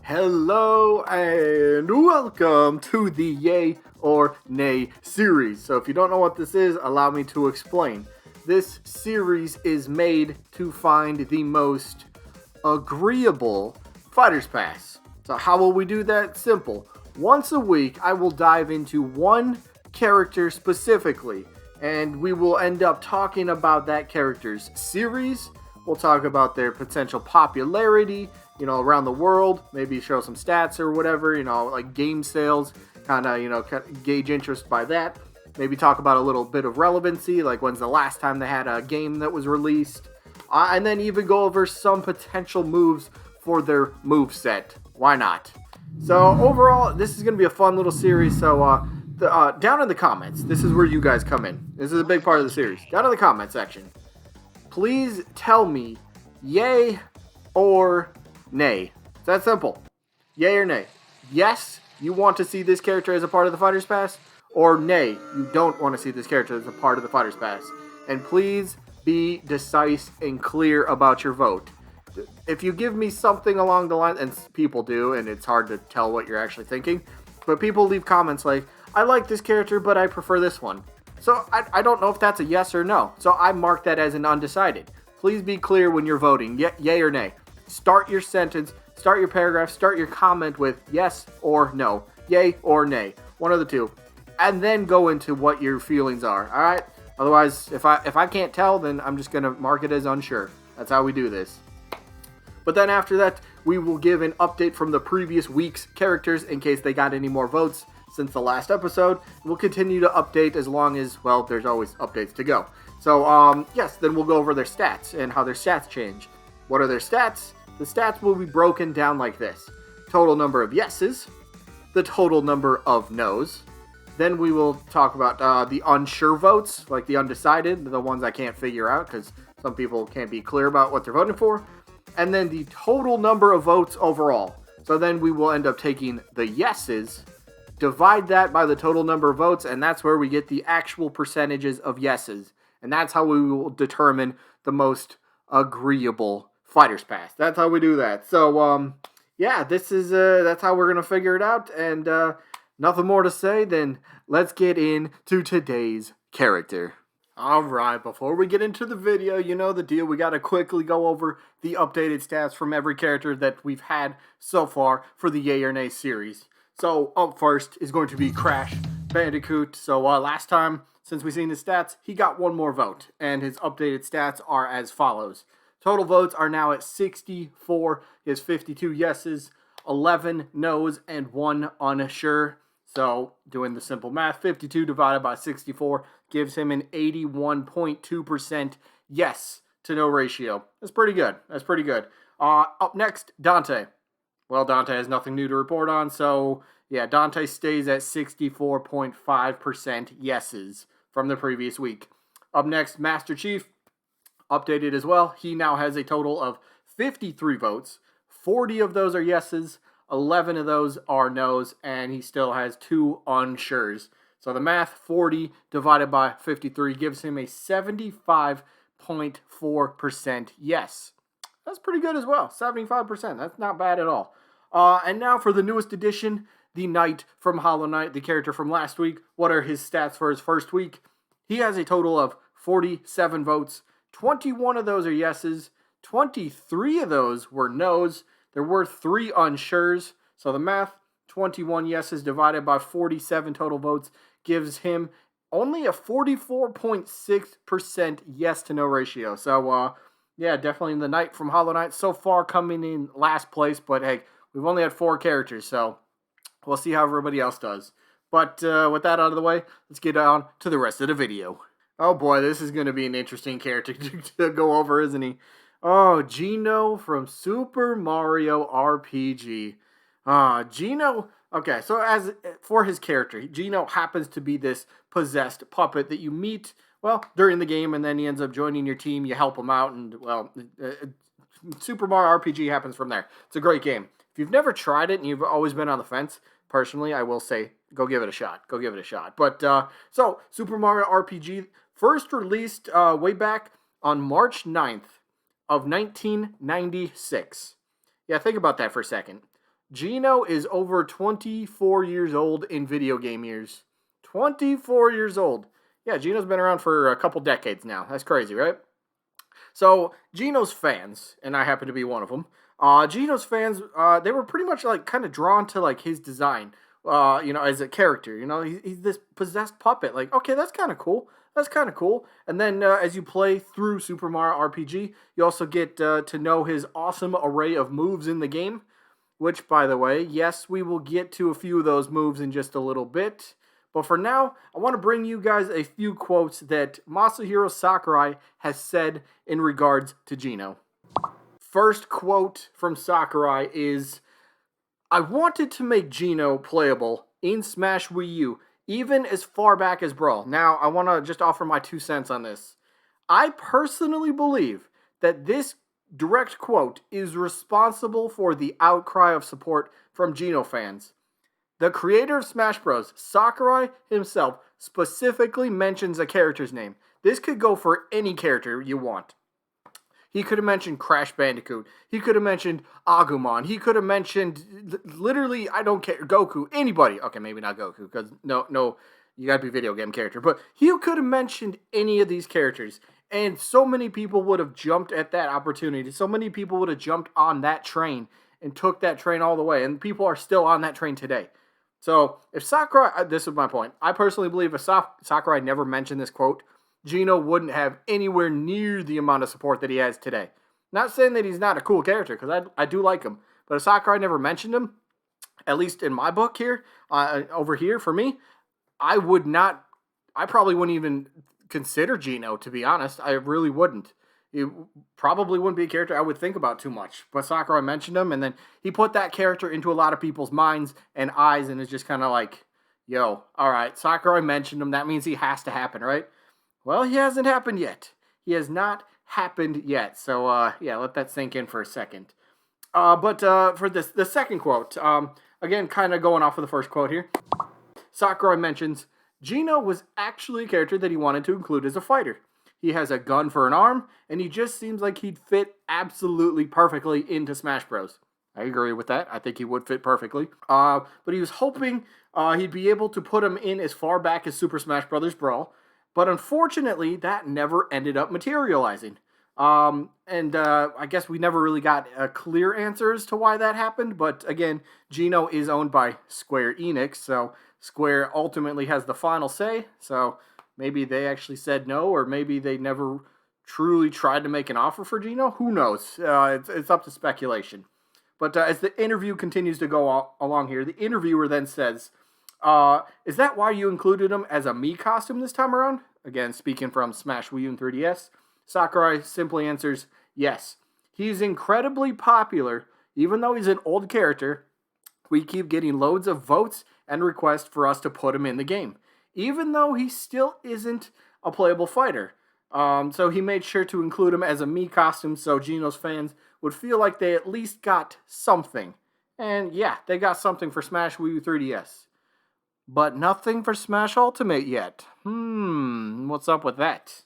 Hello and welcome to the Yay or Nay series. So if you don't know what this is, allow me to explain. This series is made to find the most agreeable Fighter's Pass. So how will we do that? Simple. Once a week, I will dive into one character specifically, and we will end up talking about that character's series. We'll talk about their potential popularity, around the world, maybe show some stats or whatever, like game sales, kind of, gauge interest by that. Maybe talk about a little bit of relevancy, like when's the last time they had a game that was released, and then even go over some potential moves for their move set. Why not? So overall, this is going to be a fun little series. So down in the comments, this is where you guys come in. This is a big part of the series. Down in the comment section, please tell me yay or nay. It's that simple. Yay or nay. Yes, you want to see this character as a part of the Fighter's Pass, or nay, you don't want to see this character as a part of the Fighter's Pass. And please be decisive and clear about your vote. If you give me something along the line, and people do, and it's hard to tell what you're actually thinking, but people leave comments like, I like this character, but I prefer this one. So I don't know if that's a yes or no. So I mark that as an undecided. Please be clear when you're voting, yay or nay. Start your sentence, start your paragraph, start your comment with yes or no, yay or nay, one of the two, and then go into what your feelings are. All right. Otherwise, if I can't tell, then I'm just gonna mark it as unsure. That's how we do this. But then after that, we will give an update from the previous week's characters in case they got any more votes since the last episode. We'll continue to update as long as, well, there's always updates to go. So, yes, then we'll go over their stats and how their stats change. What are their stats? The stats will be broken down like this. Total number of yeses, the total number of no's. Then we will talk about the unsure votes, like the undecided, the ones I can't figure out because some people can't be clear about what they're voting for. And then the total number of votes overall. So then we will end up taking the yeses, divide that by the total number of votes, and that's where we get the actual percentages of yeses. And that's how we will determine the most agreeable Fighter's Pass. That's how we do that. So, yeah, this is, that's how we're going to figure it out. And nothing more to say than let's get into today's character. Alright, before we get into the video, you know the deal. We got to quickly go over the updated stats from every character that we've had so far for the Yay or Nay series. So, up first is going to be Crash Bandicoot. So, last time, since we've seen his stats, he got one more vote. And his updated stats are as follows. Total votes are now at 64. He has 52 yeses, 11 no's, and 1 unsure. So, doing the simple math, 52 divided by 64 gives him an 81.2% yes to no ratio. That's pretty good. That's pretty good. Up next, Dante. Well, Dante has nothing new to report on, so yeah, Dante stays at 64.5% yeses from the previous week. Up next, Master Chief. Updated as well. He now has a total of 53 votes. 40 of those are yeses, 11 of those are no's, and he still has 2 unsures. So the math, 40 divided by 53 gives him a 75.4% yes. That's pretty good as well. 75%. That's not bad at all. And now for the newest addition, the Knight from Hollow Knight, the character from last week. What are his stats for his first week? He has a total of 47 votes. 21 of those are yeses. 23 of those were no's. There were 3 unsures. So the math, 21 yeses divided by 47 total votes gives him only a 44.6% yes to no ratio. So, yeah, definitely the Knight from Hollow Knight so far coming in last place. But, hey, we've only had 4 characters, so we'll see how everybody else does. But with that out of the way, let's get on to the rest of the video. Oh boy, this is going to be an interesting character to go over, isn't he? Oh, Geno from Super Mario RPG. Geno, okay, so as for his character, Geno happens to be this possessed puppet that you meet, well, during the game, and then he ends up joining your team, you help him out, and, well, Super Mario RPG happens from there. It's a great game. If you've never tried it and you've always been on the fence, personally, I will say, go give it a shot. Go give it a shot. But, so, Super Mario RPG, first released way back on March 9th of 1996. Yeah, think about that for a second. Geno is over 24 years old in video game years. 24 years old. Yeah, Geno's been around for a couple decades now. That's crazy, right? So Geno's fans, and I happen to be one of them. Geno's fans, they were pretty much like kind of drawn to like his design. As a character. He's this possessed puppet. Like, okay, that's kind of cool. That's kind of cool. And then as you play through Super Mario RPG, you also get to know his awesome array of moves in the game. Which, by the way, yes, we will get to a few of those moves in just a little bit. But for now, I want to bring you guys a few quotes that Masahiro Sakurai has said in regards to Geno. First quote from Sakurai is, "I wanted to make Geno playable in Smash Wii U, even as far back as Brawl." Now, I want to just offer my 2 cents on this. I personally believe that this direct quote is responsible for the outcry of support from Geno fans. The creator of Smash Bros., Sakurai himself, specifically mentions a character's name. This could go for any character you want. He could have mentioned Crash Bandicoot. He could have mentioned Agumon. He could have mentioned, literally, I don't care, Goku, anybody. Okay, maybe not Goku, because no, you gotta be a video game character. But he could have mentioned any of these characters. And so many people would have jumped at that opportunity. So many people would have jumped on that train and took that train all the way. And people are still on that train today. So if Sakurai, this is my point. I personally believe if Sakurai never mentioned this quote, Geno wouldn't have anywhere near the amount of support that he has today. Not saying that he's not a cool character, because I do like him. But if Sakurai never mentioned him, at least in my book here, over here for me, I probably wouldn't even consider Geno, to be honest. I really wouldn't. It probably wouldn't be a character I would think about too much. But Sakurai mentioned him, and then he put that character into a lot of people's minds and eyes, and it's just kind of like, yo, all right, Sakurai mentioned him. That means he has to happen, right? Well, he hasn't happened yet. He has not happened yet. So, let that sink in for a second. But for the second quote, again, kind of going off of the first quote here, Sakurai mentions, Geno was actually a character that he wanted to include as a fighter. He has a gun for an arm, and he just seems like he'd fit absolutely perfectly into Smash Bros. I agree with that. I think he would fit perfectly. But he was hoping he'd be able to put him in as far back as Super Smash Bros. Brawl. But unfortunately, that never ended up materializing. I guess we never really got clear answers to why that happened. But again, Geno is owned by Square Enix, so Square ultimately has the final say. So maybe they actually said no, or maybe they never truly tried to make an offer for Geno. Who knows? It's up to speculation. But as the interview continues to go along here, the interviewer then says, is that why you included him as a Mii costume this time around? Again, speaking from Smash Wii U and 3DS, Sakurai simply answers, yes. He's incredibly popular, even though he's an old character. We keep getting loads of votes and requests for us to put him in the game, even though he still isn't a playable fighter. So he made sure to include him as a Mii costume so Geno's fans would feel like they at least got something. And yeah, they got something for Smash Wii U 3DS. But nothing for Smash Ultimate yet. What's up with that?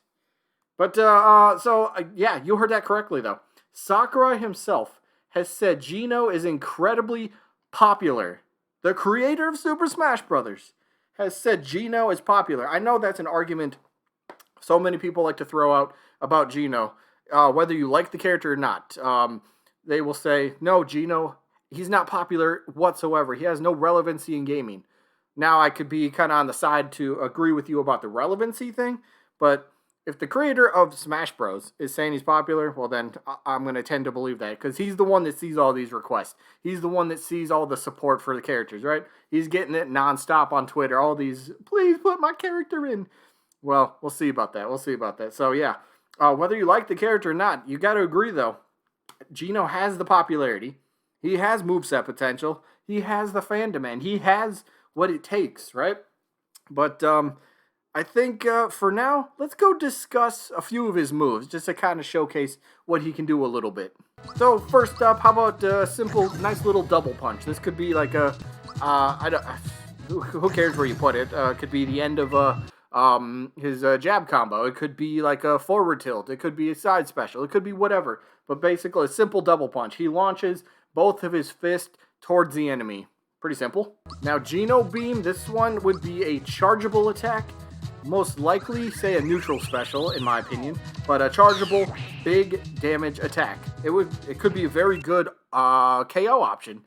But, yeah, you heard that correctly, though. Sakurai himself has said Geno is incredibly popular. The creator of Super Smash Bros. Has said Geno is popular. I know that's an argument so many people like to throw out about Geno. Whether you like the character or not. They will say, no, Geno, he's not popular whatsoever. He has no relevancy in gaming. Now, I could be kind of on the side to agree with you about the relevancy thing, but if the creator of Smash Bros. Is saying he's popular, well then, I'm going to tend to believe that, because he's the one that sees all these requests. He's the one that sees all the support for the characters, right? He's getting it nonstop on Twitter, all these, please put my character in. Well, we'll see about that. So, yeah, whether you like the character or not, you got to agree, though. Geno has the popularity. He has moveset potential. He has the fan demand. He has what it takes, right? But I think for now, let's go discuss a few of his moves, just to kind of showcase what he can do a little bit. So first up, how about a simple, nice little double punch? This could be like a, who cares where you put it? It could be the end of his jab combo. It could be like a forward tilt. It could be a side special. It could be whatever. But basically, a simple double punch. He launches both of his fists towards the enemy. Pretty simple. Now, Geno Beam, this one would be a chargeable attack. Most likely, say a neutral special, in my opinion. But a chargeable, big damage attack. It could be a very good KO option.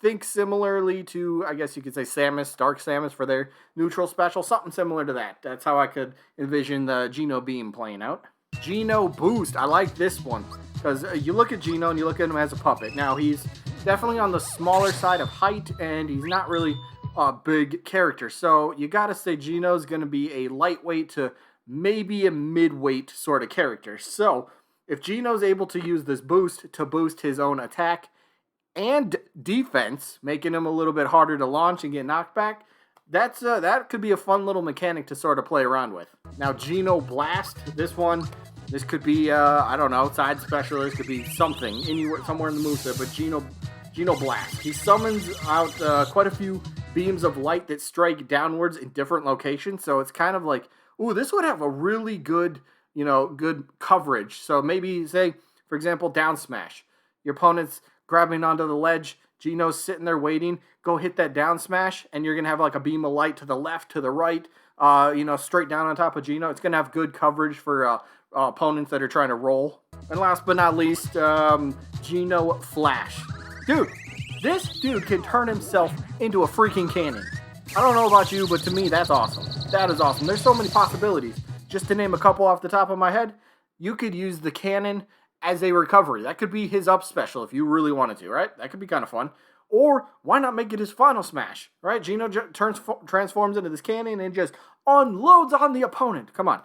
Think similarly to, I guess you could say, Samus, Dark Samus for their neutral special. Something similar to that. That's how I could envision the Geno Beam playing out. Geno Boost. I like this one. Because you look at Geno and you look at him as a puppet. Now, he's definitely on the smaller side of height, and he's not really a big character. So you gotta say Geno's gonna be a lightweight to maybe a midweight sort of character. So if Geno's able to use this boost to boost his own attack and defense, making him a little bit harder to launch and get knocked back, that could be a fun little mechanic to sort of play around with. Now, Geno Blast, this could be, I don't know, side specialist, could be something, somewhere in the moveset, but Geno Blast. He summons out quite a few beams of light that strike downwards in different locations, so it's kind of like, ooh, this would have a really good, good coverage. So maybe, say, for example, down smash. Your opponent's grabbing onto the ledge, Geno's sitting there waiting, go hit that down smash, and you're going to have like a beam of light to the left, to the right, straight down on top of Geno. It's going to have good coverage for opponents that are trying to roll. And last but not least, Geno Flash. Dude, this dude can turn himself into a freaking cannon. I don't know about you, but to me, that's awesome. That is awesome. There's so many possibilities. Just to name a couple off the top of my head, you could use the cannon as a recovery. That could be his up special if you really wanted to, right? That could be kind of fun. Or why not make it his final smash, right? Geno transforms into this cannon and just unloads on the opponent. Come on.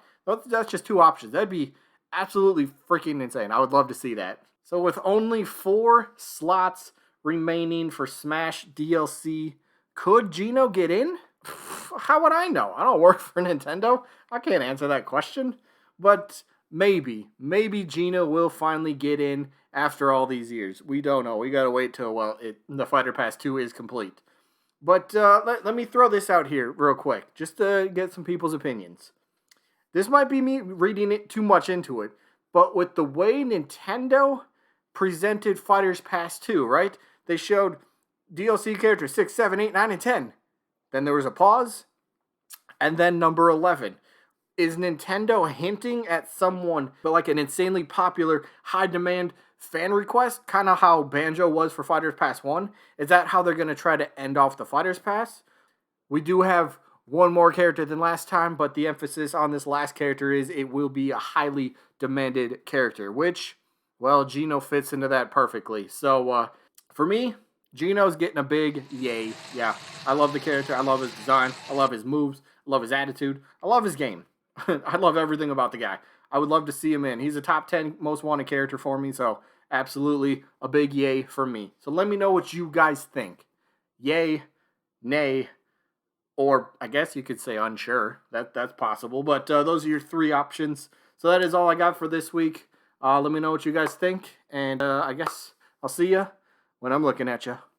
That's just two options. That'd be absolutely freaking insane. I would love to see that. So with only 4 slots remaining for Smash DLC, could Geno get in? How would I know? I don't work for Nintendo. I can't answer that question. But maybe Geno will finally get in after all these years. We don't know. We gotta wait till, the Fighter Pass 2 is complete. But let me throw this out here real quick, just to get some people's opinions. This might be me reading it too much into it, but with the way Nintendo presented Fighters Pass 2, right? They showed DLC characters 6, 7, 8, 9, and 10. Then there was a pause, and then number 11. Is Nintendo hinting at someone, but like an insanely popular, high-demand fan request? Kind of how Banjo was for Fighters Pass 1? Is that how they're going to try to end off the Fighters Pass? We do have one more character than last time, but the emphasis on this last character is it will be a highly demanded character, which, well, Geno fits into that perfectly. So, for me, Geno's getting a big yay. Yeah, I love the character. I love his design. I love his moves. I love his attitude. I love his game. I love everything about the guy. I would love to see him in. He's a top 10 most wanted character for me, so absolutely a big yay for me. So let me know what you guys think. Yay, nay, or I guess you could say unsure. That's possible, but those are your 3 options. So that is all I got for this week. Let me know what you guys think, and I guess I'll see ya when I'm looking at you.